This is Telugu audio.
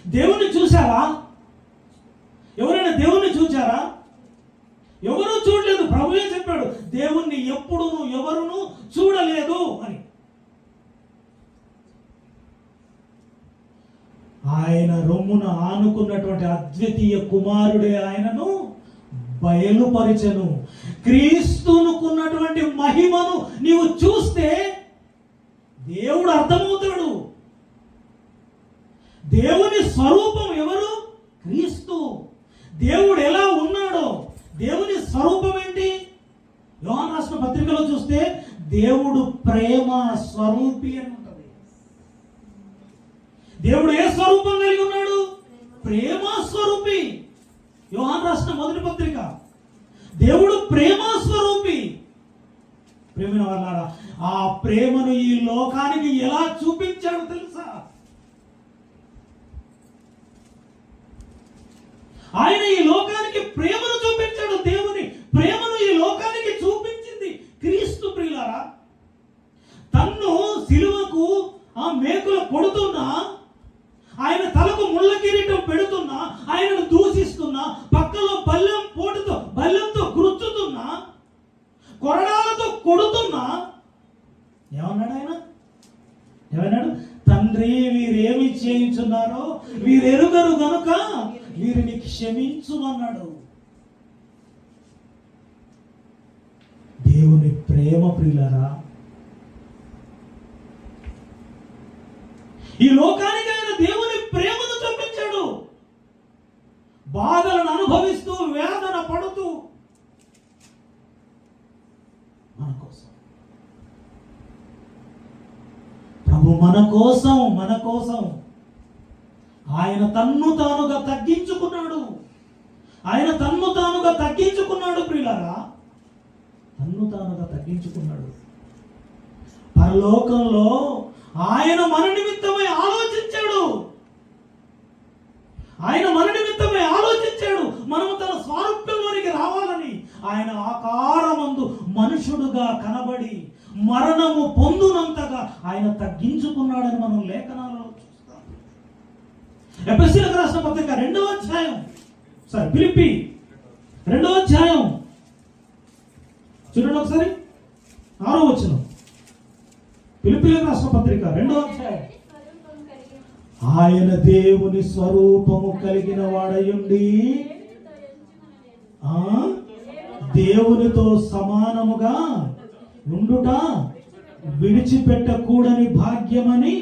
దేవుణ్ణి చూసావా? ఎవరైనా దేవుణ్ణి చూచారా? ఎవరూ చూడలేదు. ప్రభువే చెప్పాడు, దేవుణ్ణి ఎప్పుడూ ఎవరును చూడలేదు అని. ఆయన రొమ్మున ఆనుకున్నటువంటి అద్వితీయ కుమారుడే ఆయనను బయలుపరిచెను. క్రీస్తునుకున్నటువంటి మహిమను నీవు చూస్తే దేవుడు అర్థమవుతాడు. దేవుని స్వరూపం ఎవరు? క్రీస్తు. దేవుడు ఎలా ఉన్నాడో, దేవుని స్వరూపం ఏంటి? యోహాను రాసిన పత్రికలో చూస్తే దేవుడు ప్రేమ స్వరూపి అని ఉంటుంది. దేవుడు ఏ స్వరూపం కలిగి ఉన్నాడు? ప్రేమ స్వరూపి. యోహాను రాసిన మొదటి పత్రిక. దేవుడు ప్రేమ స్వరూపి. ప్రేమైన వాళ్ళారా, ఆ ప్రేమను ఈ లోకానికి ఎలా చూపించాడు తెలుసా? ఆయన ఈ లోకానికి ప్రేమను చూపించాడు. దేవుని ప్రేమను ఈ లోకానికి చూపించింది క్రీస్తు. ప్రియులారా, తన్ను సిలువకు ఆ మేకులు కొడుతున్నా, ఆయన తలకు ముళ్ళ కిరీటం పెడుతున్నా, ఆయనను దూషిస్తున్నా, పక్కలో బల్లెంతో గుర్చుతున్నా, కొరడాలతో కొడుతున్నా, ఏమన్నాడు ఆయన? ఏమన్నాడు? తండ్రి, వీరేమి చేయించున్నారో వీరెరుగరు గనుక వీరిని క్షమించుమన్నాడు. దేవుని ప్రేమ ప్రియులారా, ఈ లోకానికి ఆయన దేవుని ప్రేమను చూపించాడు. బాధలను అనుభవిస్తూ, వేదన పడుతూ మన కోసం, ప్రభు మన కోసం ఆయన తన్ను తానుగా తగ్గించుకున్నాడు. ఆయన తన్ను తానుగా తగ్గించుకున్నాడు. ప్రియులారా, తన్ను తానుగా తగ్గించుకున్నాడు. పరలోకంలో ఆయన మన నిమిత్తమై ఆలోచించాడు. మనము తన స్వారూప్యంలోనికి రావాలని ఆయన ఆకారమందు మనుషుడుగా కనబడి మరణము పొందునంతగా ఆయన తగ్గించుకున్నాడని మనం లేఖనాలలో చూస్తాం. ఎఫెసీయులకు రాసిన పత్రిక 2వ అధ్యాయం, ఫిలిప్పీ 2వ అధ్యాయం చూడండి ఒకసారి, 6వ వచనం. ఫిలిప్పీయులకు రాసిన పత్రిక 2వ అధ్యాయం. ఆయన దేవుని స్వరూపము కలిగిన వాడయుండి దేవునితో సమానముగా ఉండుట విడిచిపెట్టకూడని భాగ్యమని